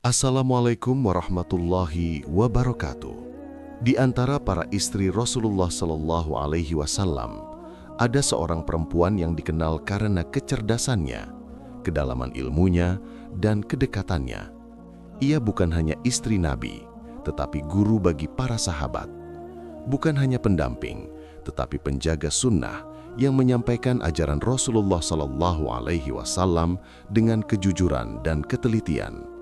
Assalamualaikum warahmatullahi wabarakatuh. Di antara para istri Rasulullah Shallallahu Alaihi Wasallam, ada seorang perempuan yang dikenal karena kecerdasannya, kedalaman ilmunya, dan kedekatannya. Ia bukan hanya istri Nabi, tetapi guru bagi para sahabat. Bukan hanya pendamping, tetapi penjaga sunnah yang menyampaikan ajaran Rasulullah Shallallahu Alaihi Wasallam dengan kejujuran dan ketelitian.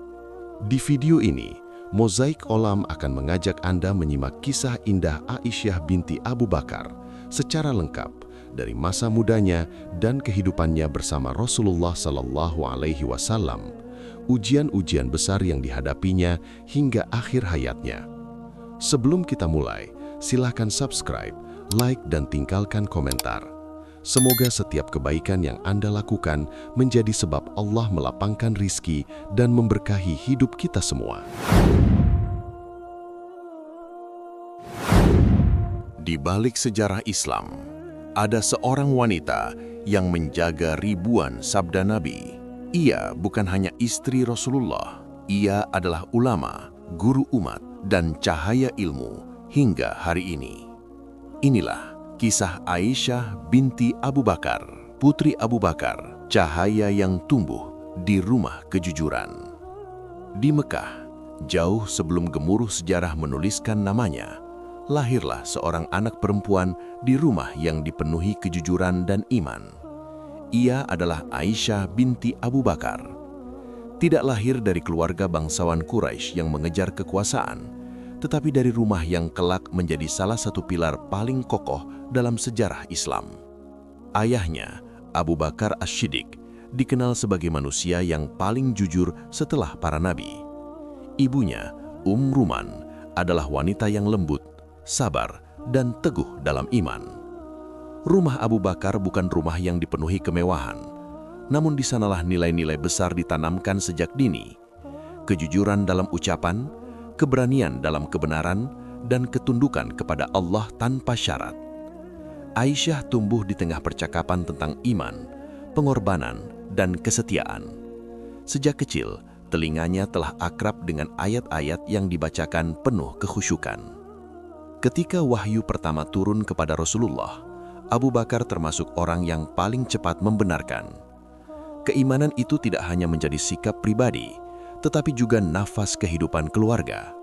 Di video ini, Mozaik Olam akan mengajak Anda menyimak kisah indah Aisyah binti Abu Bakar secara lengkap dari masa mudanya dan kehidupannya bersama Rasulullah Sallallahu Alaihi Wasallam, ujian-ujian besar yang dihadapinya hingga akhir hayatnya. Sebelum kita mulai, silakan subscribe, like, dan tinggalkan komentar. Semoga setiap kebaikan yang Anda lakukan menjadi sebab Allah melapangkan rizki dan memberkahi hidup kita semua. Di balik sejarah Islam, ada seorang wanita yang menjaga ribuan sabda Nabi. Ia bukan hanya istri Rasulullah, ia adalah ulama, guru umat, dan cahaya ilmu hingga hari ini. Inilah kisah Aisyah binti Abu Bakar, putri Abu Bakar, cahaya yang tumbuh di rumah kejujuran. Di Mekah, jauh sebelum gemuruh sejarah menuliskan namanya, lahirlah seorang anak perempuan di rumah yang dipenuhi kejujuran dan iman. Ia adalah Aisyah binti Abu Bakar. Tidak lahir dari keluarga bangsawan Quraisy yang mengejar kekuasaan, tetapi dari rumah yang kelak menjadi salah satu pilar paling kokoh dalam sejarah Islam. Ayahnya, Abu Bakar As-Siddiq, dikenal sebagai manusia yang paling jujur setelah para nabi. Ibunya, Ruman, adalah wanita yang lembut, sabar, dan teguh dalam iman. Rumah Abu Bakar bukan rumah yang dipenuhi kemewahan, namun di sanalah nilai-nilai besar ditanamkan sejak dini. Kejujuran dalam ucapan, keberanian dalam kebenaran, dan ketundukan kepada Allah tanpa syarat. Aisyah tumbuh di tengah percakapan tentang iman, pengorbanan, dan kesetiaan. Sejak kecil, telinganya telah akrab dengan ayat-ayat yang dibacakan penuh kekhusyukan. Ketika wahyu pertama turun kepada Rasulullah, Abu Bakar termasuk orang yang paling cepat membenarkan. Keimanan itu tidak hanya menjadi sikap pribadi, tetapi juga nafas kehidupan keluarga.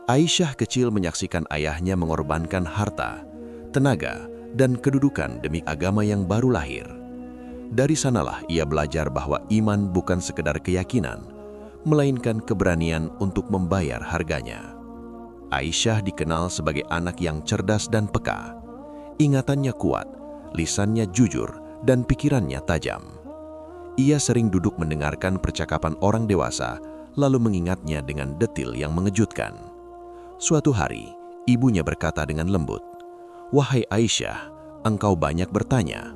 Aisyah kecil menyaksikan ayahnya mengorbankan harta, tenaga, dan kedudukan demi agama yang baru lahir. Dari sanalah ia belajar bahwa iman bukan sekedar keyakinan, melainkan keberanian untuk membayar harganya. Aisyah dikenal sebagai anak yang cerdas dan peka. Ingatannya kuat, lisannya jujur, dan pikirannya tajam. Ia sering duduk mendengarkan percakapan orang dewasa, lalu mengingatnya dengan detil yang mengejutkan. Suatu hari, ibunya berkata dengan lembut, "Wahai Aisyah, engkau banyak bertanya."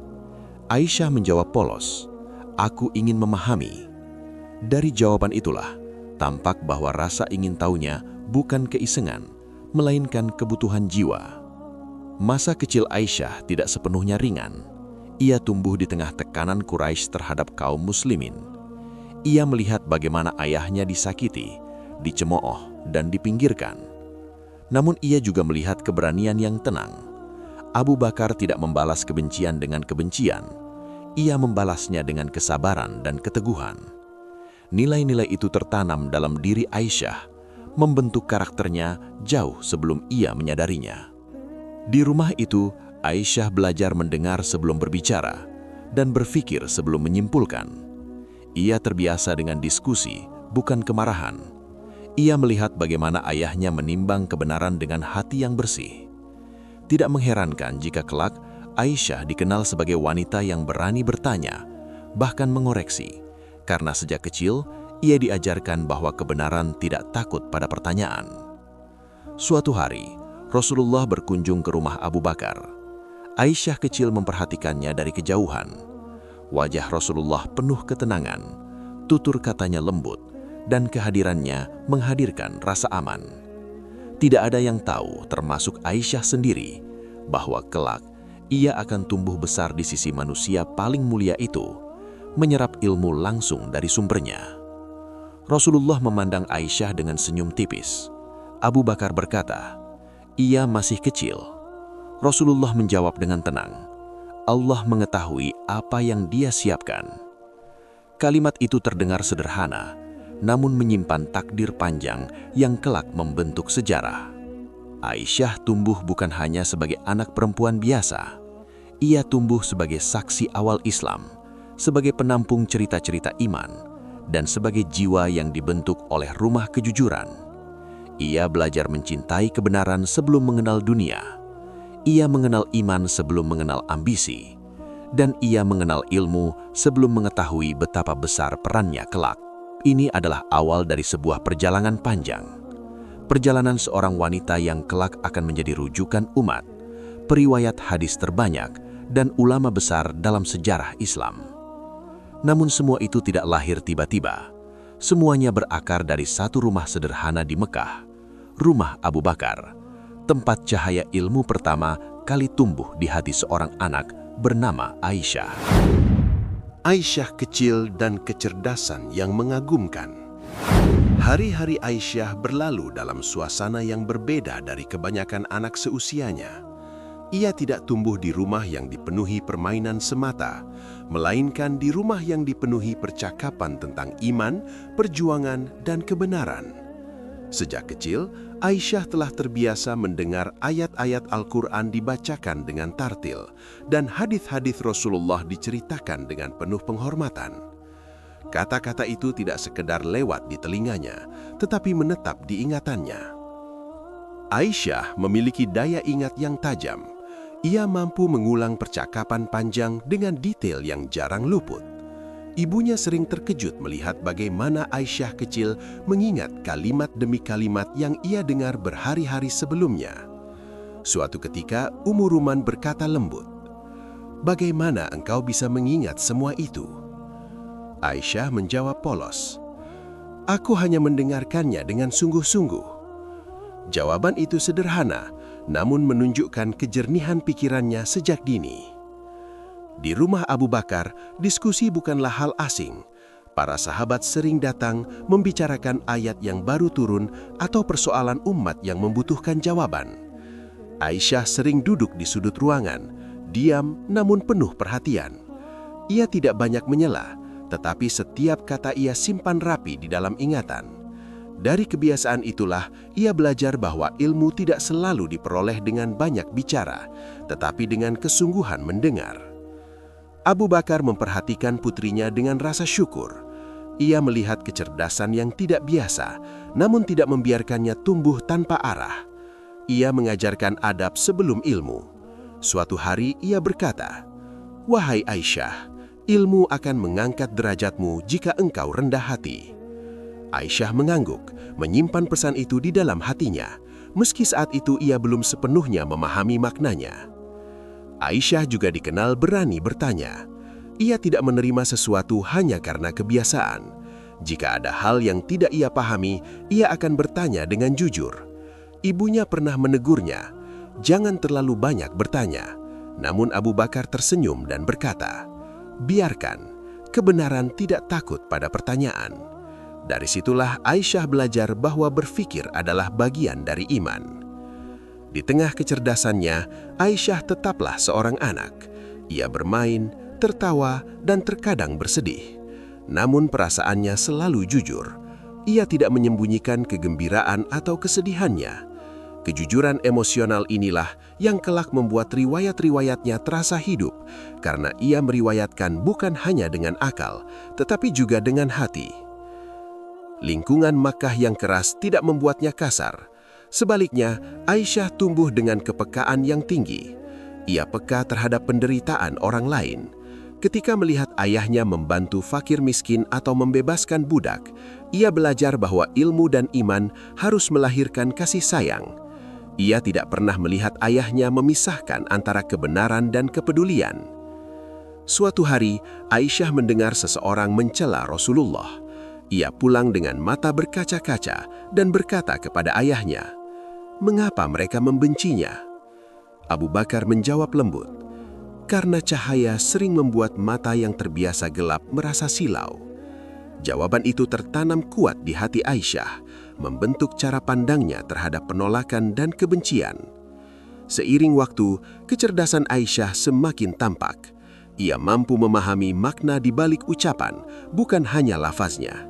Aisyah menjawab polos, "Aku ingin memahami." Dari jawaban itulah, tampak bahwa rasa ingin tahunya bukan keisengan, melainkan kebutuhan jiwa. Masa kecil Aisyah tidak sepenuhnya ringan. Ia tumbuh di tengah tekanan Quraisy terhadap kaum muslimin. Ia melihat bagaimana ayahnya disakiti, dicemooh, dan dipinggirkan. Namun ia juga melihat keberanian yang tenang. Abu Bakar tidak membalas kebencian dengan kebencian. Ia membalasnya dengan kesabaran dan keteguhan. Nilai-nilai itu tertanam dalam diri Aisyah, membentuk karakternya jauh sebelum ia menyadarinya. Di rumah itu, Aisyah belajar mendengar sebelum berbicara dan berpikir sebelum menyimpulkan. Ia terbiasa dengan diskusi, bukan kemarahan. Ia melihat bagaimana ayahnya menimbang kebenaran dengan hati yang bersih. Tidak mengherankan jika kelak Aisyah dikenal sebagai wanita yang berani bertanya, bahkan mengoreksi, karena sejak kecil ia diajarkan bahwa kebenaran tidak takut pada pertanyaan. Suatu hari, Rasulullah berkunjung ke rumah Abu Bakar. Aisyah kecil memperhatikannya dari kejauhan. Wajah Rasulullah penuh ketenangan, tutur katanya lembut, dan kehadirannya menghadirkan rasa aman. Tidak ada yang tahu, termasuk Aisyah sendiri, bahwa kelak ia akan tumbuh besar di sisi manusia paling mulia itu, menyerap ilmu langsung dari sumbernya. Rasulullah memandang Aisyah dengan senyum tipis. Abu Bakar berkata, "Ia masih kecil." Rasulullah menjawab dengan tenang, "Allah mengetahui apa yang dia siapkan." Kalimat itu terdengar sederhana, namun menyimpan takdir panjang yang kelak membentuk sejarah. Aisyah tumbuh bukan hanya sebagai anak perempuan biasa. Ia tumbuh sebagai saksi awal Islam, sebagai penampung cerita-cerita iman, dan sebagai jiwa yang dibentuk oleh rumah kejujuran. Ia belajar mencintai kebenaran sebelum mengenal dunia. Ia mengenal iman sebelum mengenal ambisi. Dan ia mengenal ilmu sebelum mengetahui betapa besar perannya kelak. Ini adalah awal dari sebuah perjalanan panjang. Perjalanan seorang wanita yang kelak akan menjadi rujukan umat, periwayat hadis terbanyak, dan ulama besar dalam sejarah Islam. Namun semua itu tidak lahir tiba-tiba. Semuanya berakar dari satu rumah sederhana di Mekah, rumah Abu Bakar, tempat cahaya ilmu pertama kali tumbuh di hati seorang anak bernama Aisyah. Aisyah kecil dan kecerdasan yang mengagumkan. Hari-hari Aisyah berlalu dalam suasana yang berbeda dari kebanyakan anak seusianya. Ia tidak tumbuh di rumah yang dipenuhi permainan semata, melainkan di rumah yang dipenuhi percakapan tentang iman, perjuangan, dan kebenaran. Sejak kecil, Aisyah telah terbiasa mendengar ayat-ayat Al-Quran dibacakan dengan tartil, dan hadis-hadis Rasulullah diceritakan dengan penuh penghormatan. Kata-kata itu tidak sekedar lewat di telinganya, tetapi menetap di ingatannya. Aisyah memiliki daya ingat yang tajam. Ia mampu mengulang percakapan panjang dengan detail yang jarang luput. Ibunya sering terkejut melihat bagaimana Aisyah kecil mengingat kalimat demi kalimat yang ia dengar berhari-hari sebelumnya. Suatu ketika, Ummu Ruman berkata lembut, "Bagaimana engkau bisa mengingat semua itu?" Aisyah menjawab polos, "Aku hanya mendengarkannya dengan sungguh-sungguh." Jawaban itu sederhana, namun menunjukkan kejernihan pikirannya sejak dini. Di rumah Abu Bakar, diskusi bukanlah hal asing. Para sahabat sering datang membicarakan ayat yang baru turun atau persoalan umat yang membutuhkan jawaban. Aisyah sering duduk di sudut ruangan, diam namun penuh perhatian. Ia tidak banyak menyela, tetapi setiap kata ia simpan rapi di dalam ingatan. Dari kebiasaan itulah, ia belajar bahwa ilmu tidak selalu diperoleh dengan banyak bicara, tetapi dengan kesungguhan mendengar. Abu Bakar memperhatikan putrinya dengan rasa syukur. Ia melihat kecerdasan yang tidak biasa, namun tidak membiarkannya tumbuh tanpa arah. Ia mengajarkan adab sebelum ilmu. Suatu hari ia berkata, "Wahai Aisyah, ilmu akan mengangkat derajatmu jika engkau rendah hati." Aisyah mengangguk, menyimpan pesan itu di dalam hatinya, meski saat itu ia belum sepenuhnya memahami maknanya. Aisyah juga dikenal berani bertanya. Ia tidak menerima sesuatu hanya karena kebiasaan. Jika ada hal yang tidak ia pahami, ia akan bertanya dengan jujur. Ibunya pernah menegurnya, "Jangan terlalu banyak bertanya." Namun Abu Bakar tersenyum dan berkata, "Biarkan, kebenaran tidak takut pada pertanyaan." Dari situlah Aisyah belajar bahwa berfikir adalah bagian dari iman. Di tengah kecerdasannya, Aisyah tetaplah seorang anak. Ia bermain, tertawa, dan terkadang bersedih. Namun perasaannya selalu jujur. Ia tidak menyembunyikan kegembiraan atau kesedihannya. Kejujuran emosional inilah yang kelak membuat riwayat-riwayatnya terasa hidup, karena ia meriwayatkan bukan hanya dengan akal, tetapi juga dengan hati. Lingkungan Makkah yang keras tidak membuatnya kasar. Sebaliknya, Aisyah tumbuh dengan kepekaan yang tinggi. Ia peka terhadap penderitaan orang lain. Ketika melihat ayahnya membantu fakir miskin atau membebaskan budak, ia belajar bahwa ilmu dan iman harus melahirkan kasih sayang. Ia tidak pernah melihat ayahnya memisahkan antara kebenaran dan kepedulian. Suatu hari, Aisyah mendengar seseorang mencela Rasulullah. Ia pulang dengan mata berkaca-kaca dan berkata kepada ayahnya, "Mengapa mereka membencinya?" Abu Bakar menjawab lembut, "Karena cahaya sering membuat mata yang terbiasa gelap merasa silau." Jawaban itu tertanam kuat di hati Aisyah, membentuk cara pandangnya terhadap penolakan dan kebencian. Seiring waktu, kecerdasan Aisyah semakin tampak. Ia mampu memahami makna di balik ucapan, bukan hanya lafaznya.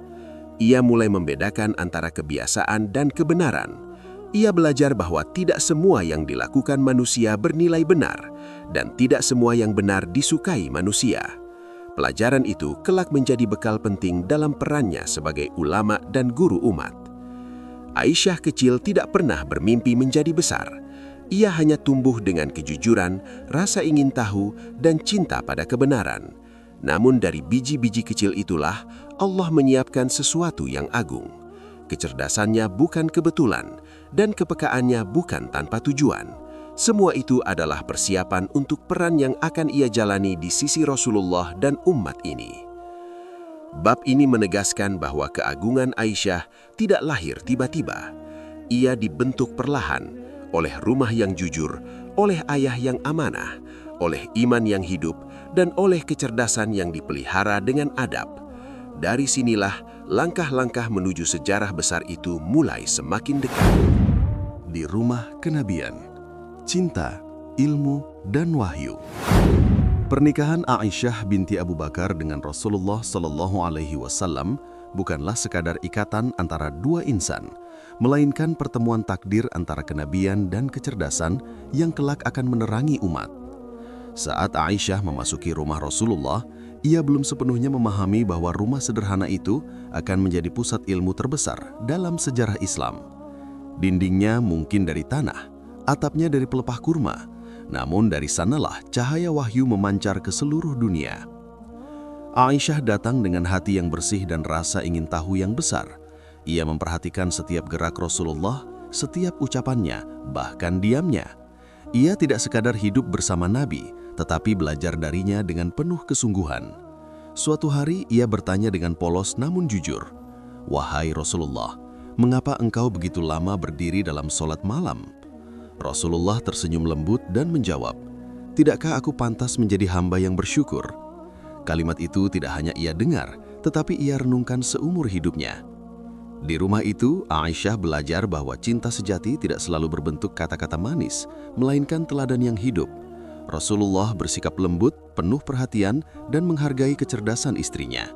Ia mulai membedakan antara kebiasaan dan kebenaran. Ia belajar bahwa tidak semua yang dilakukan manusia bernilai benar, dan tidak semua yang benar disukai manusia. Pelajaran itu kelak menjadi bekal penting dalam perannya sebagai ulama dan guru umat. Aisyah kecil tidak pernah bermimpi menjadi besar. Ia hanya tumbuh dengan kejujuran, rasa ingin tahu, dan cinta pada kebenaran. Namun dari biji-biji kecil itulah Allah menyiapkan sesuatu yang agung. Kecerdasannya bukan kebetulan, dan kepekaannya bukan tanpa tujuan. Semua itu adalah persiapan untuk peran yang akan ia jalani di sisi Rasulullah dan umat ini. Bab ini menegaskan bahwa keagungan Aisyah tidak lahir tiba-tiba. Ia dibentuk perlahan, oleh rumah yang jujur, oleh ayah yang amanah, oleh iman yang hidup, dan oleh kecerdasan yang dipelihara dengan adab. Dari sinilah langkah-langkah menuju sejarah besar itu mulai semakin dekat. Di rumah kenabian, cinta, ilmu, dan wahyu. Pernikahan Aisyah binti Abu Bakar dengan Rasulullah SAW bukanlah sekadar ikatan antara dua insan, melainkan pertemuan takdir antara kenabian dan kecerdasan yang kelak akan menerangi umat. Saat Aisyah memasuki rumah Rasulullah, ia belum sepenuhnya memahami bahwa rumah sederhana itu akan menjadi pusat ilmu terbesar dalam sejarah Islam. Dindingnya mungkin dari tanah, atapnya dari pelepah kurma, namun dari sanalah cahaya wahyu memancar ke seluruh dunia. Aisyah datang dengan hati yang bersih dan rasa ingin tahu yang besar. Ia memperhatikan setiap gerak Rasulullah, setiap ucapannya, bahkan diamnya. Ia tidak sekadar hidup bersama Nabi, tetapi belajar darinya dengan penuh kesungguhan. Suatu hari ia bertanya dengan polos namun jujur, "Wahai Rasulullah, mengapa engkau begitu lama berdiri dalam sholat malam?" Rasulullah tersenyum lembut dan menjawab, "Tidakkah aku pantas menjadi hamba yang bersyukur?" Kalimat itu tidak hanya ia dengar, tetapi ia renungkan seumur hidupnya. Di rumah itu, Aisyah belajar bahwa cinta sejati tidak selalu berbentuk kata-kata manis, melainkan teladan yang hidup. Rasulullah bersikap lembut, penuh perhatian, dan menghargai kecerdasan istrinya.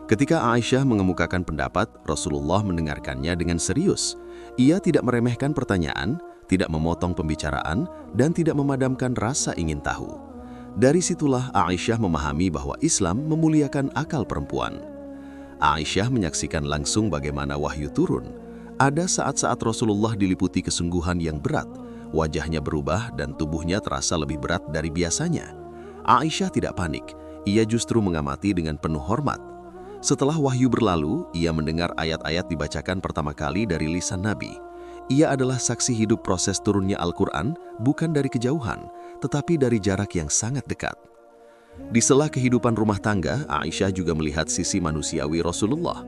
Ketika Aisyah mengemukakan pendapat, Rasulullah mendengarkannya dengan serius. Ia tidak meremehkan pertanyaan, tidak memotong pembicaraan, dan tidak memadamkan rasa ingin tahu. Dari situlah Aisyah memahami bahwa Islam memuliakan akal perempuan. Aisyah menyaksikan langsung bagaimana wahyu turun. Ada saat-saat Rasulullah diliputi kesungguhan yang berat, wajahnya berubah dan tubuhnya terasa lebih berat dari biasanya. Aisyah tidak panik, ia justru mengamati dengan penuh hormat. Setelah wahyu berlalu, ia mendengar ayat-ayat dibacakan pertama kali dari lisan Nabi. Ia adalah saksi hidup proses turunnya Al-Quran, bukan dari kejauhan, tetapi dari jarak yang sangat dekat. Di sela kehidupan rumah tangga, Aisyah juga melihat sisi manusiawi Rasulullah.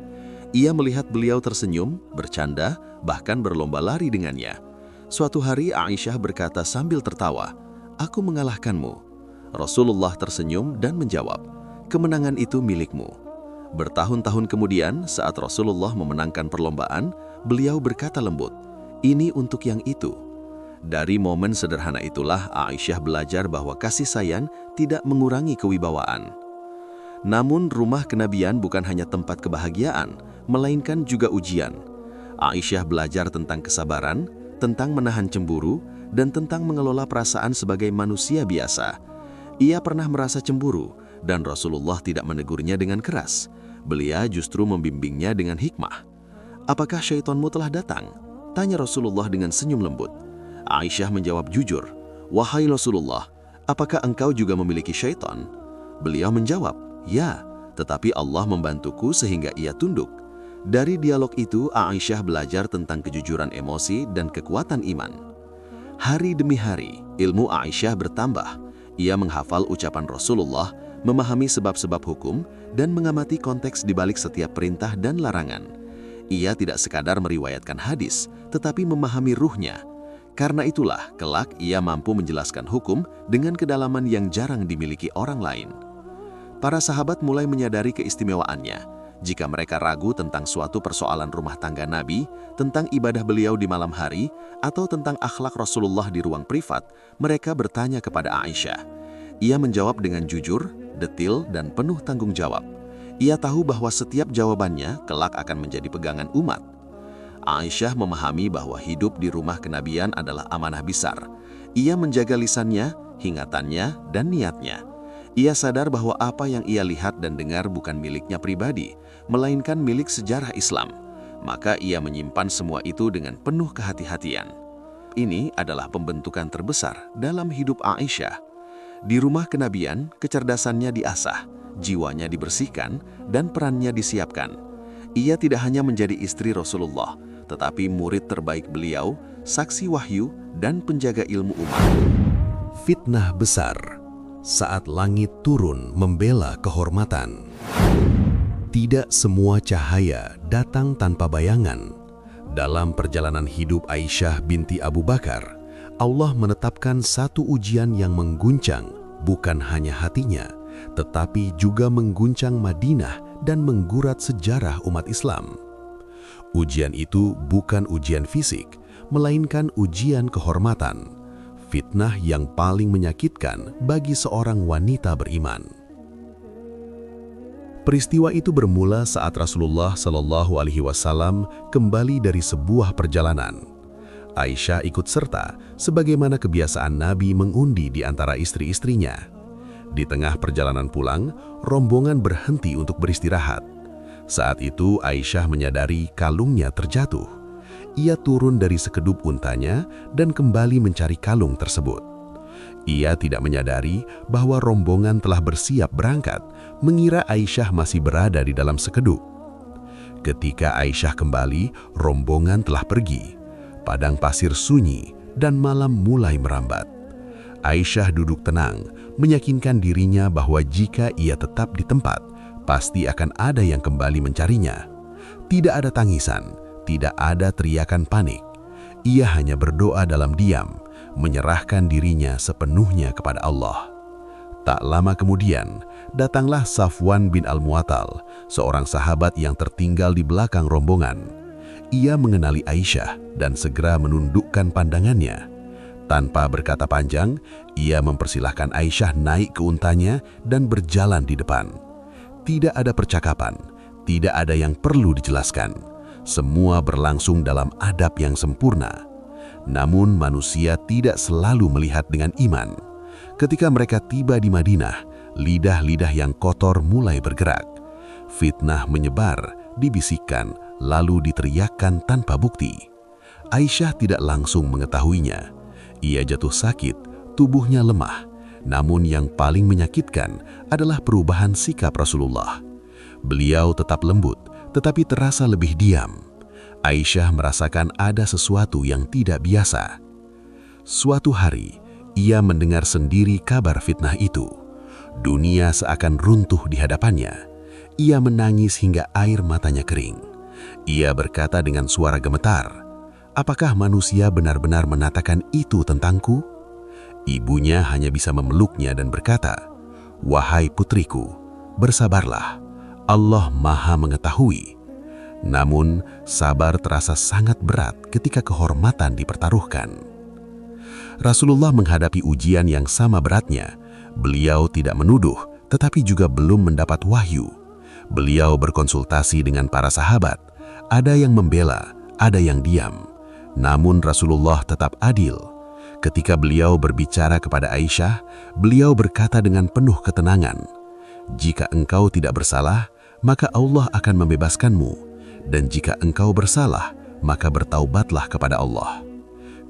Ia melihat beliau tersenyum, bercanda, bahkan berlomba lari dengannya. Suatu hari Aisyah berkata sambil tertawa, "Aku mengalahkanmu." Rasulullah tersenyum dan menjawab, "Kemenangan itu milikmu." Bertahun-tahun kemudian, saat Rasulullah memenangkan perlombaan, beliau berkata lembut, "Ini untuk yang itu." Dari momen sederhana itulah Aisyah belajar bahwa kasih sayang tidak mengurangi kewibawaan. Namun rumah kenabian bukan hanya tempat kebahagiaan, melainkan juga ujian. Aisyah belajar tentang kesabaran, tentang menahan cemburu, dan tentang mengelola perasaan sebagai manusia biasa. Ia pernah merasa cemburu, dan Rasulullah tidak menegurnya dengan keras. Beliau justru membimbingnya dengan hikmah. "Apakah syaitanmu telah datang?" tanya Rasulullah dengan senyum lembut. Aisyah menjawab jujur, "Wahai Rasulullah, apakah engkau juga memiliki syaitan?" Beliau menjawab, "Ya, tetapi Allah membantuku sehingga ia tunduk." Dari dialog itu, Aisyah belajar tentang kejujuran emosi dan kekuatan iman. Hari demi hari, ilmu Aisyah bertambah. Ia menghafal ucapan Rasulullah, memahami sebab-sebab hukum, dan mengamati konteks di balik setiap perintah dan larangan. Ia tidak sekadar meriwayatkan hadis, tetapi memahami ruhnya. Karena itulah, kelak ia mampu menjelaskan hukum dengan kedalaman yang jarang dimiliki orang lain. Para sahabat mulai menyadari keistimewaannya. Jika mereka ragu tentang suatu persoalan rumah tangga Nabi, tentang ibadah beliau di malam hari, atau tentang akhlak Rasulullah di ruang privat, mereka bertanya kepada Aisyah. Ia menjawab dengan jujur, detil, dan penuh tanggung jawab. Ia tahu bahwa setiap jawabannya kelak akan menjadi pegangan umat. Aisyah memahami bahwa hidup di rumah kenabian adalah amanah besar. Ia menjaga lisannya, hingatannya, dan niatnya. Ia sadar bahwa apa yang ia lihat dan dengar bukan miliknya pribadi, melainkan milik sejarah Islam. Maka ia menyimpan semua itu dengan penuh kehati-hatian. Ini adalah pembentukan terbesar dalam hidup Aisyah. Di rumah kenabian, kecerdasannya diasah, jiwanya dibersihkan, dan perannya disiapkan. Ia tidak hanya menjadi istri Rasulullah, tetapi murid terbaik beliau, saksi wahyu, dan penjaga ilmu umat. Fitnah besar saat langit turun membela kehormatan. Tidak semua cahaya datang tanpa bayangan. Dalam perjalanan hidup Aisyah binti Abu Bakar, Allah menetapkan satu ujian yang mengguncang bukan hanya hatinya, tetapi juga mengguncang Madinah dan menggurat sejarah umat Islam. Ujian itu bukan ujian fisik, melainkan ujian kehormatan. Fitnah yang paling menyakitkan bagi seorang wanita beriman. Peristiwa itu bermula saat Rasulullah Shallallahu Alaihi Wasallam kembali dari sebuah perjalanan. Aisyah ikut serta, sebagaimana kebiasaan Nabi mengundi di antara istri-istrinya. Di tengah perjalanan pulang, rombongan berhenti untuk beristirahat. Saat itu Aisyah menyadari kalungnya terjatuh. Ia turun dari sekedup untanya dan kembali mencari kalung tersebut. Ia tidak menyadari bahwa rombongan telah bersiap berangkat, mengira Aisyah masih berada di dalam sekedup. Ketika Aisyah kembali, rombongan telah pergi. Padang pasir sunyi dan malam mulai merambat. Aisyah duduk tenang, meyakinkan dirinya bahwa jika ia tetap di tempat, pasti akan ada yang kembali mencarinya. Tidak ada tangisan, tidak ada teriakan panik. Ia hanya berdoa dalam diam, menyerahkan dirinya sepenuhnya kepada Allah. Tak lama kemudian, datanglah Safwan bin Al-Mu'attal, seorang sahabat yang tertinggal di belakang rombongan. Ia mengenali Aisyah dan segera menundukkan pandangannya. Tanpa berkata panjang, ia mempersilahkan Aisyah naik ke untanya dan berjalan di depan. Tidak ada percakapan, tidak ada yang perlu dijelaskan. Semua berlangsung dalam adab yang sempurna. Namun manusia tidak selalu melihat dengan iman. Ketika mereka tiba di Madinah, lidah-lidah yang kotor mulai bergerak. Fitnah menyebar, dibisikkan, lalu diteriakkan tanpa bukti. Aisyah tidak langsung mengetahuinya. Ia jatuh sakit, tubuhnya lemah. Namun yang paling menyakitkan adalah perubahan sikap Rasulullah. Beliau tetap lembut, tetapi terasa lebih diam. Aisyah merasakan ada sesuatu yang tidak biasa. Suatu hari, ia mendengar sendiri kabar fitnah itu. Dunia seakan runtuh di hadapannya. Ia menangis hingga air matanya kering. Ia berkata dengan suara gemetar, "Apakah manusia benar-benar menatakan itu tentangku?" Ibunya hanya bisa memeluknya dan berkata, "Wahai putriku, bersabarlah. Allah Maha mengetahui." Namun, sabar terasa sangat berat ketika kehormatan dipertaruhkan. Rasulullah menghadapi ujian yang sama beratnya. Beliau tidak menuduh, tetapi juga belum mendapat wahyu. Beliau berkonsultasi dengan para sahabat. Ada yang membela, ada yang diam. Namun Rasulullah tetap adil. Ketika beliau berbicara kepada Aisyah, beliau berkata dengan penuh ketenangan, "Jika engkau tidak bersalah, maka Allah akan membebaskanmu. Dan jika engkau bersalah, maka bertaubatlah kepada Allah."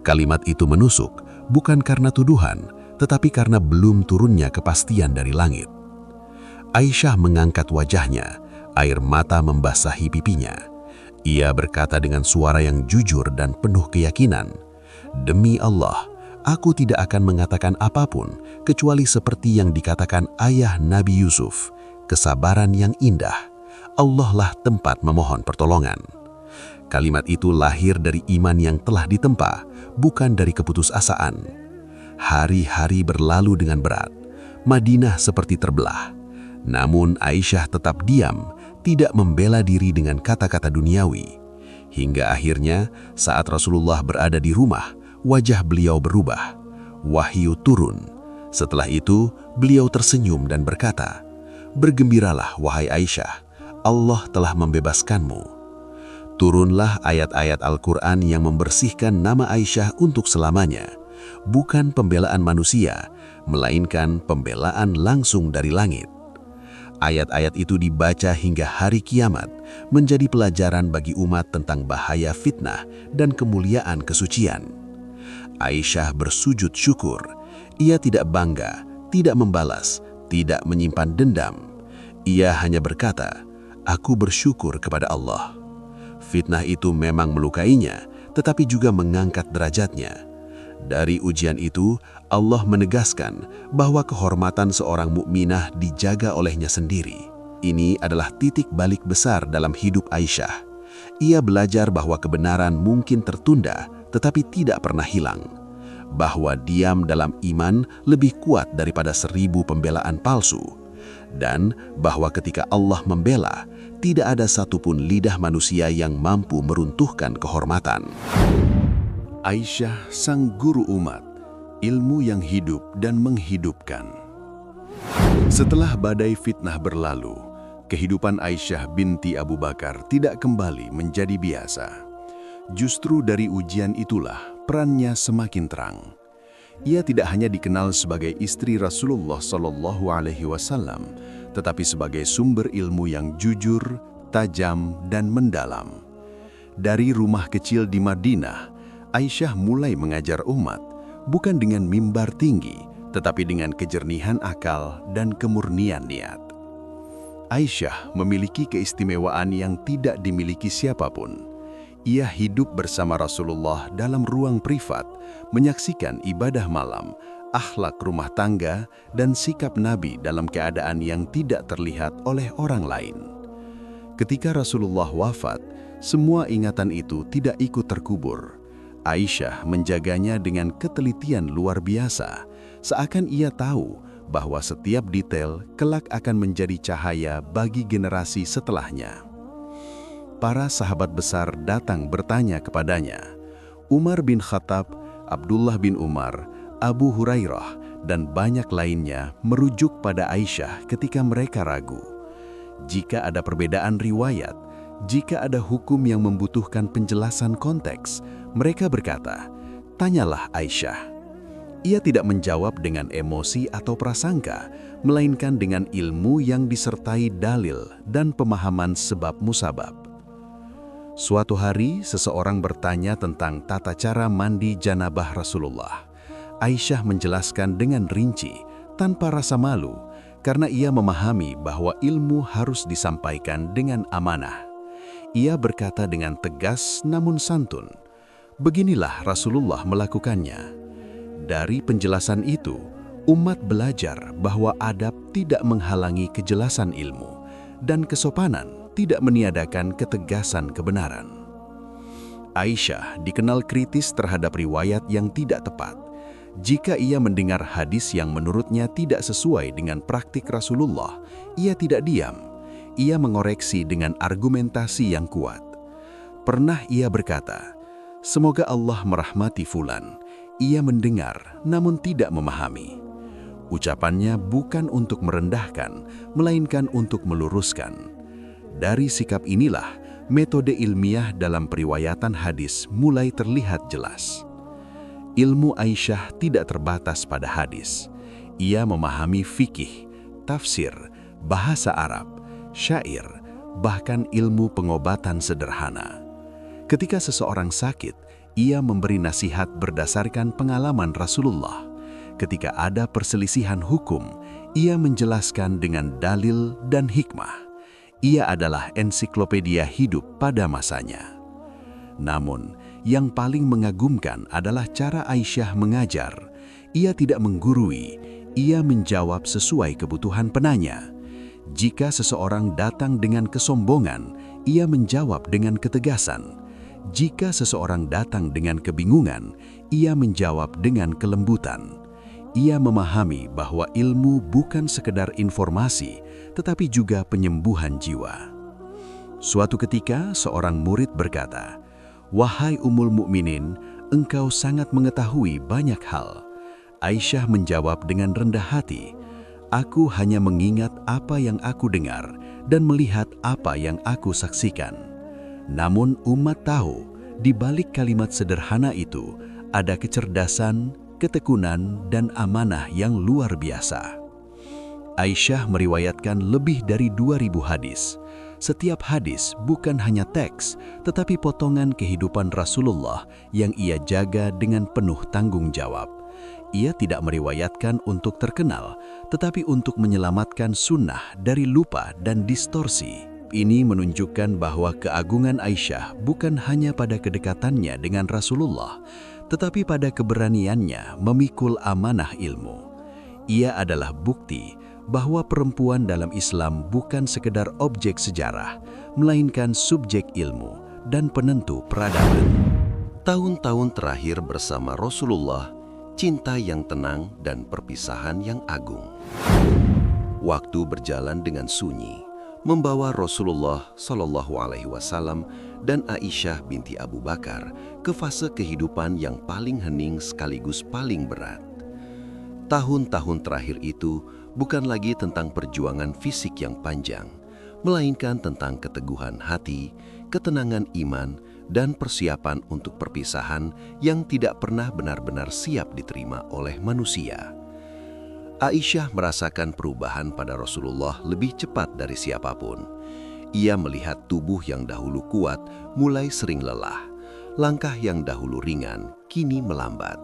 Kalimat itu menusuk, bukan karena tuduhan, tetapi karena belum turunnya kepastian dari langit. Aisyah mengangkat wajahnya, air mata membasahi pipinya. Ia berkata dengan suara yang jujur dan penuh keyakinan, "Demi Allah, aku tidak akan mengatakan apapun kecuali seperti yang dikatakan ayah Nabi Yusuf, kesabaran yang indah. Allah lah tempat memohon pertolongan." Kalimat itu lahir dari iman yang telah ditempa, bukan dari keputusasaan. Hari-hari berlalu dengan berat. Madinah seperti terbelah. Namun Aisyah tetap diam, tidak membela diri dengan kata-kata duniawi. Hingga akhirnya saat Rasulullah berada di rumah, wajah beliau berubah. Wahyu turun. Setelah itu, beliau tersenyum dan berkata, "Bergembiralah wahai Aisyah, Allah telah membebaskanmu." Turunlah ayat-ayat Al-Quran yang membersihkan nama Aisyah untuk selamanya. Bukan pembelaan manusia, melainkan pembelaan langsung dari langit. Ayat-ayat itu dibaca hingga hari kiamat, menjadi pelajaran bagi umat tentang bahaya fitnah dan kemuliaan kesucian. Aisyah bersujud syukur. Ia tidak bangga, tidak membalas, tidak menyimpan dendam. Ia hanya berkata, "Aku bersyukur kepada Allah." Fitnah itu memang melukainya, tetapi juga mengangkat derajatnya. Dari ujian itu, Allah menegaskan bahwa kehormatan seorang mukminah dijaga olehnya sendiri. Ini adalah titik balik besar dalam hidup Aisyah. Ia belajar bahwa kebenaran mungkin tertunda, tetapi tidak pernah hilang. Bahwa diam dalam iman lebih kuat daripada 1000 pembelaan palsu. Dan bahwa ketika Allah membela, tidak ada satupun lidah manusia yang mampu meruntuhkan kehormatan. Aisyah, sang guru umat, ilmu yang hidup dan menghidupkan. Setelah badai fitnah berlalu, kehidupan Aisyah binti Abu Bakar tidak kembali menjadi biasa. Justru dari ujian itulah perannya semakin terang. Ia tidak hanya dikenal sebagai istri Rasulullah SAW, tetapi sebagai sumber ilmu yang jujur, tajam, dan mendalam. Dari rumah kecil di Madinah, Aisyah mulai mengajar umat, bukan dengan mimbar tinggi, tetapi dengan kejernihan akal dan kemurnian niat. Aisyah memiliki keistimewaan yang tidak dimiliki siapapun. Ia hidup bersama Rasulullah dalam ruang privat, menyaksikan ibadah malam, akhlak rumah tangga, dan sikap Nabi dalam keadaan yang tidak terlihat oleh orang lain. Ketika Rasulullah wafat, semua ingatan itu tidak ikut terkubur. Aisyah menjaganya dengan ketelitian luar biasa, seakan ia tahu bahwa setiap detail kelak akan menjadi cahaya bagi generasi setelahnya. Para sahabat besar datang bertanya kepadanya. Umar bin Khattab, Abdullah bin Umar, Abu Hurairah, dan banyak lainnya merujuk pada Aisyah ketika mereka ragu. Jika ada perbedaan riwayat, jika ada hukum yang membutuhkan penjelasan konteks, mereka berkata, "Tanyalah Aisyah." Ia tidak menjawab dengan emosi atau prasangka, melainkan dengan ilmu yang disertai dalil dan pemahaman sebab musabab. Suatu hari, seseorang bertanya tentang tata cara mandi janabah Rasulullah. Aisyah menjelaskan dengan rinci, tanpa rasa malu, karena ia memahami bahwa ilmu harus disampaikan dengan amanah. Ia berkata dengan tegas namun santun, "Beginilah Rasulullah melakukannya." Dari penjelasan itu, umat belajar bahwa adab tidak menghalangi kejelasan ilmu, dan kesopanan tidak meniadakan ketegasan kebenaran. Aisyah dikenal kritis terhadap riwayat yang tidak tepat. Jika ia mendengar hadis yang menurutnya tidak sesuai dengan praktik Rasulullah, ia tidak diam. Ia mengoreksi dengan argumentasi yang kuat. Pernah ia berkata, "Semoga Allah merahmati fulan." Ia mendengar namun tidak memahami. Ucapannya bukan untuk merendahkan, melainkan untuk meluruskan. Dari sikap inilah, metode ilmiah dalam periwayatan hadis mulai terlihat jelas. Ilmu Aisyah tidak terbatas pada hadis. Ia memahami fikih, tafsir, bahasa Arab, syair, bahkan ilmu pengobatan sederhana. Ketika seseorang sakit, ia memberi nasihat berdasarkan pengalaman Rasulullah. Ketika ada perselisihan hukum, ia menjelaskan dengan dalil dan hikmah. Ia adalah ensiklopedia hidup pada masanya. Namun, yang paling mengagumkan adalah cara Aisyah mengajar. Ia tidak menggurui, ia menjawab sesuai kebutuhan penanya. Jika seseorang datang dengan kesombongan, ia menjawab dengan ketegasan. Jika seseorang datang dengan kebingungan, ia menjawab dengan kelembutan. Ia memahami bahwa ilmu bukan sekedar informasi, tetapi juga penyembuhan jiwa. Suatu ketika seorang murid berkata, "Wahai Ummul Mukminin, engkau sangat mengetahui banyak hal." Aisyah menjawab dengan rendah hati, "Aku hanya mengingat apa yang aku dengar dan melihat apa yang aku saksikan." Namun umat tahu, di balik kalimat sederhana itu ada kecerdasan, ketekunan, dan amanah yang luar biasa. Aisyah meriwayatkan lebih dari 2.000 hadis. Setiap hadis bukan hanya teks, tetapi potongan kehidupan Rasulullah yang ia jaga dengan penuh tanggung jawab. Ia tidak meriwayatkan untuk terkenal, tetapi untuk menyelamatkan sunnah dari lupa dan distorsi. Ini menunjukkan bahwa keagungan Aisyah bukan hanya pada kedekatannya dengan Rasulullah, tetapi pada keberaniannya memikul amanah ilmu. Ia adalah bukti bahwa perempuan dalam Islam bukan sekedar objek sejarah, melainkan subjek ilmu dan penentu peradaban. Tahun-tahun terakhir bersama Rasulullah, cinta yang tenang dan perpisahan yang agung. Waktu berjalan dengan sunyi, membawa Rasulullah Shallallahu Alaihi Wasallam dan Aisyah binti Abu Bakar ke fase kehidupan yang paling hening sekaligus paling berat. Tahun-tahun terakhir itu bukan lagi tentang perjuangan fisik yang panjang, melainkan tentang keteguhan hati, ketenangan iman, dan persiapan untuk perpisahan yang tidak pernah benar-benar siap diterima oleh manusia. Aisyah merasakan perubahan pada Rasulullah lebih cepat dari siapapun. Ia melihat tubuh yang dahulu kuat mulai sering lelah. Langkah yang dahulu ringan kini melambat.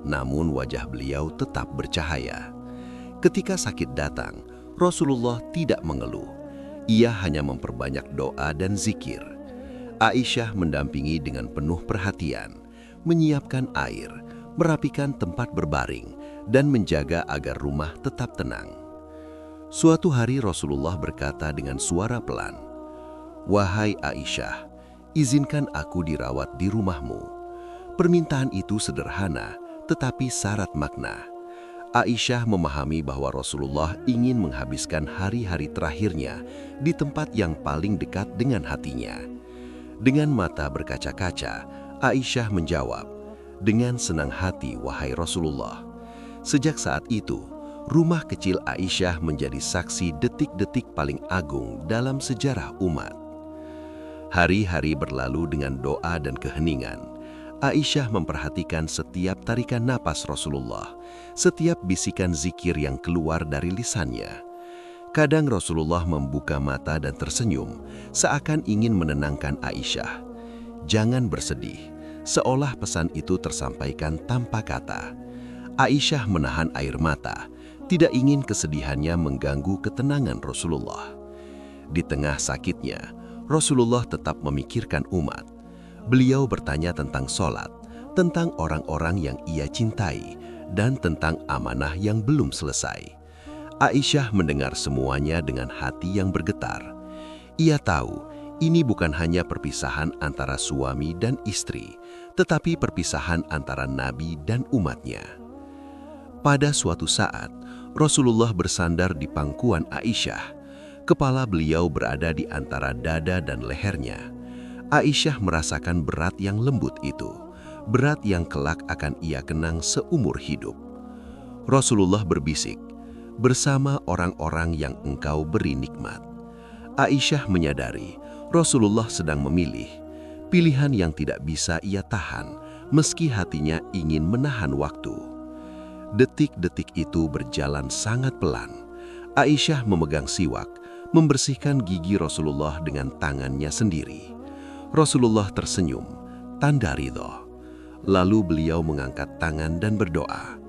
Namun wajah beliau tetap bercahaya. Ketika sakit datang, Rasulullah tidak mengeluh. Ia hanya memperbanyak doa dan zikir. Aisyah mendampingi dengan penuh perhatian, menyiapkan air, merapikan tempat berbaring, dan menjaga agar rumah tetap tenang. Suatu hari Rasulullah berkata dengan suara pelan, "Wahai Aisyah, izinkan aku dirawat di rumahmu." Permintaan itu sederhana, tetapi syarat makna. Aisyah memahami bahwa Rasulullah ingin menghabiskan hari-hari terakhirnya di tempat yang paling dekat dengan hatinya. Dengan mata berkaca-kaca, Aisyah menjawab, "Dengan senang hati, wahai Rasulullah." Sejak saat itu, rumah kecil Aisyah menjadi saksi detik-detik paling agung dalam sejarah umat. Hari-hari berlalu dengan doa dan keheningan. Aisyah memperhatikan setiap tarikan napas Rasulullah, setiap bisikan zikir yang keluar dari lisannya. Kadang Rasulullah membuka mata dan tersenyum, seakan ingin menenangkan Aisyah. "Jangan bersedih," seolah pesan itu tersampaikan tanpa kata. Aisyah menahan air mata, tidak ingin kesedihannya mengganggu ketenangan Rasulullah. Di tengah sakitnya, Rasulullah tetap memikirkan umat. Beliau bertanya tentang sholat, tentang orang-orang yang ia cintai, dan tentang amanah yang belum selesai. Aisyah mendengar semuanya dengan hati yang bergetar. Ia tahu ini bukan hanya perpisahan antara suami dan istri, tetapi perpisahan antara Nabi dan umatnya. Pada suatu saat, Rasulullah bersandar di pangkuan Aisyah. Kepala beliau berada di antara dada dan lehernya. Aisyah merasakan berat yang lembut itu, berat yang kelak akan ia kenang seumur hidup. Rasulullah berbisik, "Bersama orang-orang yang engkau beri nikmat." Aisyah menyadari Rasulullah sedang memilih, pilihan yang tidak bisa ia tahan, meski hatinya ingin menahan waktu. Detik-detik itu berjalan sangat pelan. Aisyah memegang siwak, membersihkan gigi Rasulullah dengan tangannya sendiri. Rasulullah tersenyum, tanda ridho. Lalu beliau mengangkat tangan dan berdoa,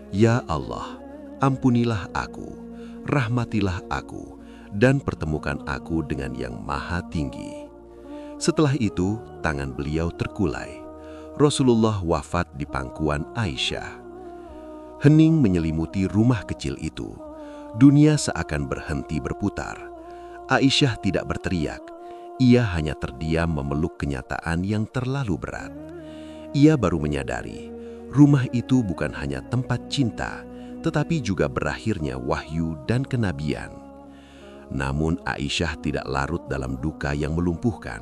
"Ya Allah, ampunilah aku, rahmatilah aku, dan pertemukan aku dengan yang maha tinggi." Setelah itu, tangan beliau terkulai. Rasulullah wafat di pangkuan Aisyah. Hening menyelimuti rumah kecil itu. Dunia seakan berhenti berputar. Aisyah tidak berteriak. Ia hanya terdiam memeluk kenyataan yang terlalu berat. Ia baru menyadari, rumah itu bukan hanya tempat cinta, tetapi juga berakhirnya wahyu dan kenabian. Namun Aisyah tidak larut dalam duka yang melumpuhkan.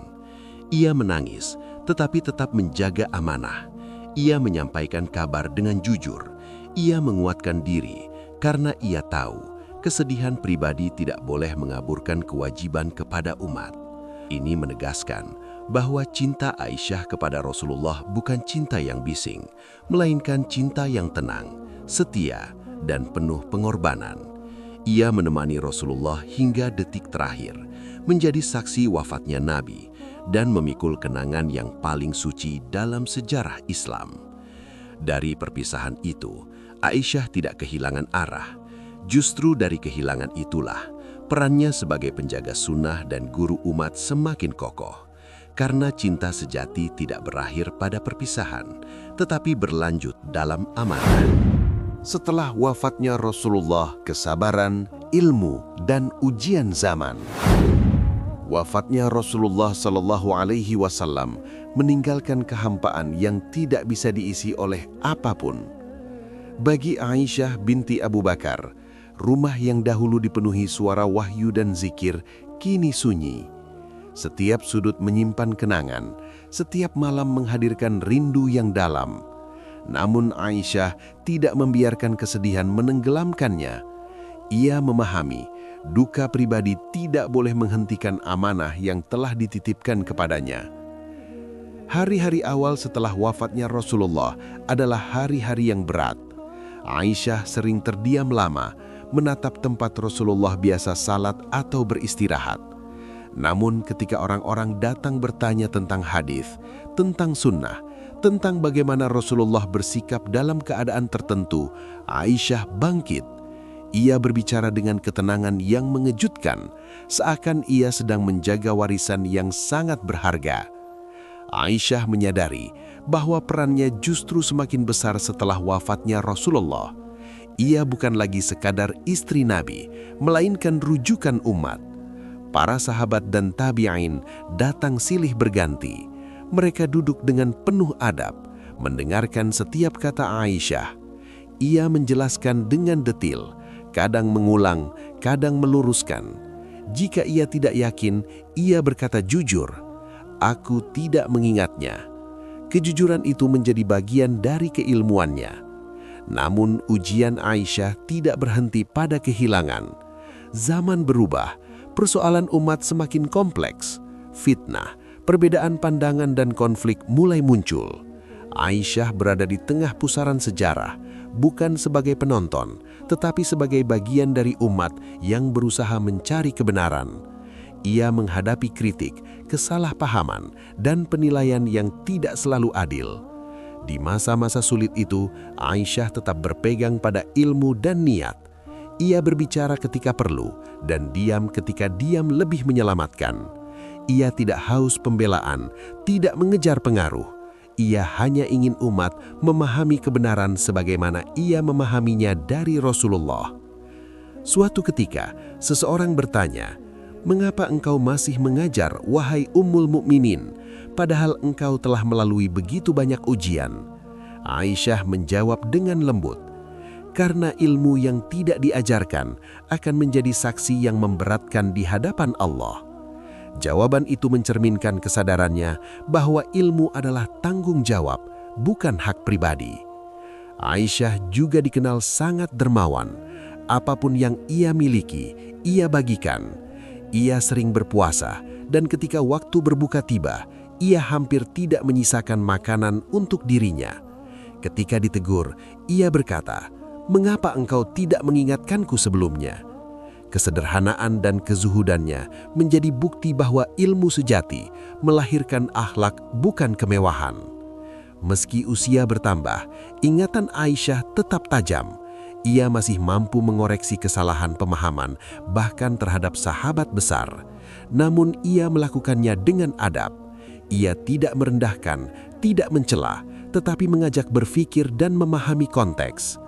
Ia menangis, tetapi tetap menjaga amanah. Ia menyampaikan kabar dengan jujur. Ia menguatkan diri karena ia tahu kesedihan pribadi tidak boleh mengaburkan kewajiban kepada umat. Ini menegaskan bahwa cinta Aisyah kepada Rasulullah bukan cinta yang bising, melainkan cinta yang tenang, setia, dan penuh pengorbanan. Ia menemani Rasulullah hingga detik terakhir, menjadi saksi wafatnya Nabi, dan memikul kenangan yang paling suci dalam sejarah Islam. Dari perpisahan itu, Aisyah tidak kehilangan arah. Justru dari kehilangan itulah, perannya sebagai penjaga sunnah dan guru umat semakin kokoh. Karena cinta sejati tidak berakhir pada perpisahan, tetapi berlanjut dalam amanah. Setelah wafatnya Rasulullah, kesabaran, ilmu, dan ujian zaman. Wafatnya Rasulullah Shallallahu Alaihi Wasallam meninggalkan kehampaan yang tidak bisa diisi oleh apapun. Bagi Aisyah binti Abu Bakar, rumah yang dahulu dipenuhi suara wahyu dan zikir kini sunyi. Setiap sudut menyimpan kenangan, setiap malam menghadirkan rindu yang dalam. Namun Aisyah tidak membiarkan kesedihan menenggelamkannya. Ia memahami, duka pribadi tidak boleh menghentikan amanah yang telah dititipkan kepadanya. Hari-hari awal setelah wafatnya Rasulullah adalah hari-hari yang berat. Aisyah sering terdiam lama, menatap tempat Rasulullah biasa salat atau beristirahat. Namun ketika orang-orang datang bertanya tentang hadis, tentang sunnah, tentang bagaimana Rasulullah bersikap dalam keadaan tertentu, Aisyah bangkit. Ia berbicara dengan ketenangan yang mengejutkan, seakan ia sedang menjaga warisan yang sangat berharga. Aisyah menyadari bahwa perannya justru semakin besar setelah wafatnya Rasulullah. Ia bukan lagi sekadar istri Nabi, melainkan rujukan umat. Para sahabat dan tabi'in datang silih berganti. Mereka duduk dengan penuh adab, mendengarkan setiap kata Aisyah. Ia menjelaskan dengan detil, kadang mengulang, kadang meluruskan. Jika ia tidak yakin, ia berkata jujur, "Aku tidak mengingatnya." Kejujuran itu menjadi bagian dari keilmuannya. Namun ujian Aisyah tidak berhenti pada kehilangan. Zaman berubah, persoalan umat semakin kompleks. Fitnah, perbedaan pandangan dan konflik mulai muncul. Aisyah berada di tengah pusaran sejarah, bukan sebagai penonton, tetapi sebagai bagian dari umat yang berusaha mencari kebenaran. Ia menghadapi kritik, kesalahpahaman, dan penilaian yang tidak selalu adil. Di masa-masa sulit itu, Aisyah tetap berpegang pada ilmu dan niat. Ia berbicara ketika perlu, dan diam ketika diam lebih menyelamatkan. Ia tidak haus pembelaan, tidak mengejar pengaruh. Ia hanya ingin umat memahami kebenaran sebagaimana ia memahaminya dari Rasulullah. Suatu ketika, seseorang bertanya, "Mengapa engkau masih mengajar, wahai Ummul Mukminin, padahal engkau telah melalui begitu banyak ujian?" Aisyah menjawab dengan lembut, "Karena ilmu yang tidak diajarkan akan menjadi saksi yang memberatkan di hadapan Allah." Jawaban itu mencerminkan kesadarannya bahwa ilmu adalah tanggung jawab, bukan hak pribadi. Aisyah juga dikenal sangat dermawan. Apapun yang ia miliki, ia bagikan. Ia sering berpuasa, dan ketika waktu berbuka tiba, ia hampir tidak menyisakan makanan untuk dirinya. Ketika ditegur, ia berkata, "Mengapa engkau tidak mengingatkanku sebelumnya?" Kesederhanaan dan kezuhudannya menjadi bukti bahwa ilmu sejati melahirkan akhlak, bukan kemewahan. Meski usia bertambah, ingatan Aisyah tetap tajam. Ia masih mampu mengoreksi kesalahan pemahaman, bahkan terhadap sahabat besar. Namun ia melakukannya dengan adab. Ia tidak merendahkan, tidak mencela, tetapi mengajak berpikir dan memahami konteks.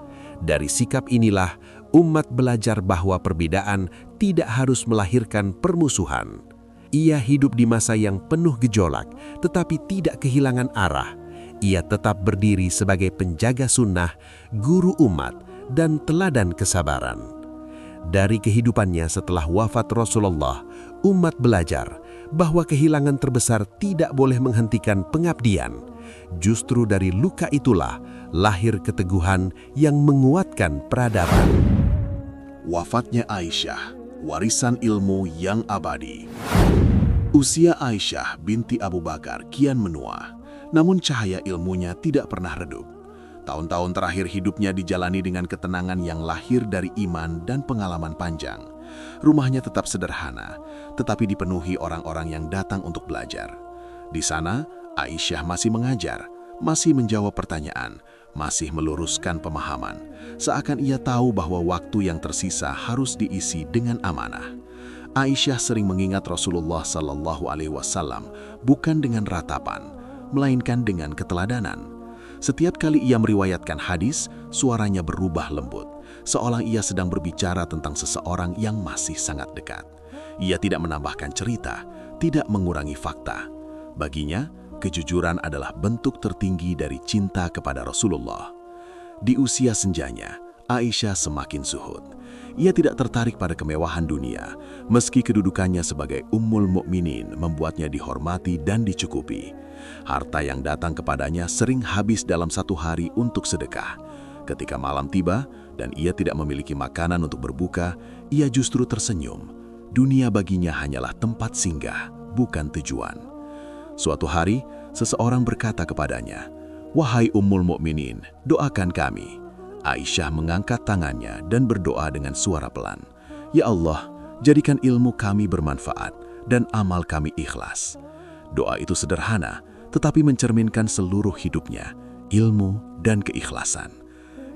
Dari sikap inilah, umat belajar bahwa perbedaan tidak harus melahirkan permusuhan. Ia hidup di masa yang penuh gejolak, tetapi tidak kehilangan arah. Ia tetap berdiri sebagai penjaga sunnah, guru umat, dan teladan kesabaran. Dari kehidupannya setelah wafat Rasulullah, umat belajar bahwa kehilangan terbesar tidak boleh menghentikan pengabdian. Justru dari luka itulah lahir keteguhan yang menguatkan peradaban. Wafatnya Aisyah, warisan ilmu yang abadi. Usia Aisyah binti Abu Bakar kian menua, namun cahaya ilmunya tidak pernah redup. Tahun-tahun terakhir hidupnya dijalani dengan ketenangan yang lahir dari iman dan pengalaman panjang. Rumahnya tetap sederhana, tetapi dipenuhi orang-orang yang datang untuk belajar. Di sana, Aisyah masih mengajar, masih menjawab pertanyaan, masih meluruskan pemahaman, seakan ia tahu bahwa waktu yang tersisa harus diisi dengan amanah. Aisyah sering mengingat Rasulullah SAW bukan dengan ratapan, melainkan dengan keteladanan. Setiap kali ia meriwayatkan hadis, suaranya berubah lembut, seolah ia sedang berbicara tentang seseorang yang masih sangat dekat. Ia tidak menambahkan cerita, tidak mengurangi fakta. Baginya, kejujuran adalah bentuk tertinggi dari cinta kepada Rasulullah. Di usia senjanya, Aisyah semakin zuhud. Ia tidak tertarik pada kemewahan dunia, meski kedudukannya sebagai Ummul Mukminin membuatnya dihormati dan dicukupi. Harta yang datang kepadanya sering habis dalam satu hari untuk sedekah. Ketika malam tiba dan ia tidak memiliki makanan untuk berbuka, ia justru tersenyum. Dunia baginya hanyalah tempat singgah, bukan tujuan. Suatu hari, seseorang berkata kepadanya, "Wahai Ummul Mukminin, doakan kami." Aisyah mengangkat tangannya dan berdoa dengan suara pelan. "Ya Allah, jadikan ilmu kami bermanfaat dan amal kami ikhlas." Doa itu sederhana, tetapi mencerminkan seluruh hidupnya, ilmu dan keikhlasan.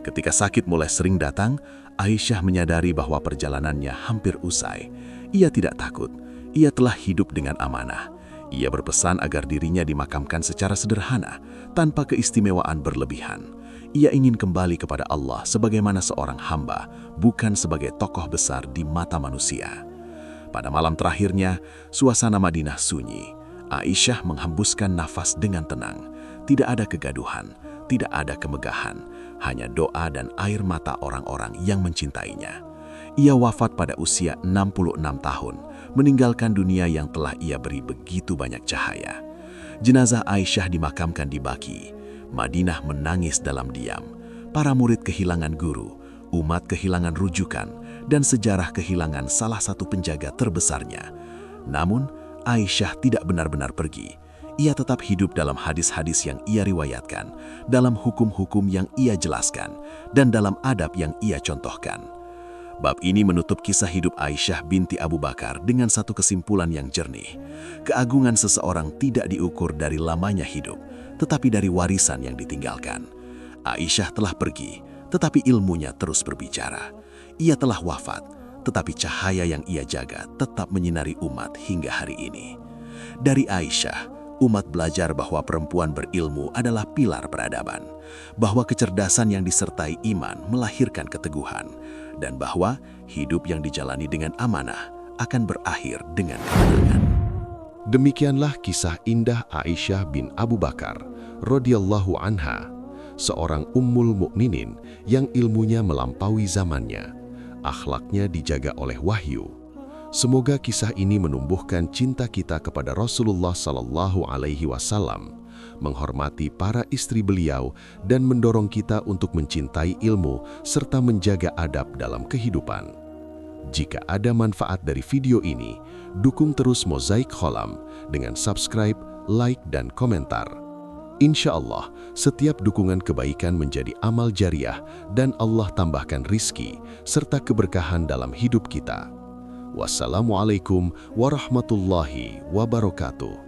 Ketika sakit mulai sering datang, Aisyah menyadari bahwa perjalanannya hampir usai. Ia tidak takut, ia telah hidup dengan amanah. Ia berpesan agar dirinya dimakamkan secara sederhana, tanpa keistimewaan berlebihan. Ia ingin kembali kepada Allah sebagaimana seorang hamba, bukan sebagai tokoh besar di mata manusia. Pada malam terakhirnya, suasana Madinah sunyi. Aisyah menghembuskan nafas dengan tenang. Tidak ada kegaduhan, tidak ada kemegahan, hanya doa dan air mata orang-orang yang mencintainya. Ia wafat pada usia 66 tahun, meninggalkan dunia yang telah ia beri begitu banyak cahaya. Jenazah Aisyah dimakamkan di Baqi. Madinah menangis dalam diam. Para murid kehilangan guru, umat kehilangan rujukan, dan sejarah kehilangan salah satu penjaga terbesarnya. Namun, Aisyah tidak benar-benar pergi. Ia tetap hidup dalam hadis-hadis yang ia riwayatkan, dalam hukum-hukum yang ia jelaskan, dan dalam adab yang ia contohkan. Bab ini menutup kisah hidup Aisyah binti Abu Bakar dengan satu kesimpulan yang jernih. Keagungan seseorang tidak diukur dari lamanya hidup, tetapi dari warisan yang ditinggalkan. Aisyah telah pergi, tetapi ilmunya terus berbicara. Ia telah wafat, tetapi cahaya yang ia jaga tetap menyinari umat hingga hari ini. Dari Aisyah, umat belajar bahwa perempuan berilmu adalah pilar peradaban, bahwa kecerdasan yang disertai iman melahirkan keteguhan, dan bahwa hidup yang dijalani dengan amanah akan berakhir dengan kemenangan. Demikianlah kisah indah Aisyah bin Abu Bakar radhiyallahu anha, seorang Ummul Mukminin yang ilmunya melampaui zamannya. Akhlaknya dijaga oleh wahyu. Semoga kisah ini menumbuhkan cinta kita kepada Rasulullah SAW, menghormati para istri beliau, dan mendorong kita untuk mencintai ilmu serta menjaga adab dalam kehidupan. Jika ada manfaat dari video ini, dukung terus Mozaik Kholam dengan subscribe, like, dan komentar. Insya Allah, setiap dukungan kebaikan menjadi amal jariah dan Allah tambahkan rizki serta keberkahan dalam hidup kita. Wassalamualaikum warahmatullahi wabarakatuh.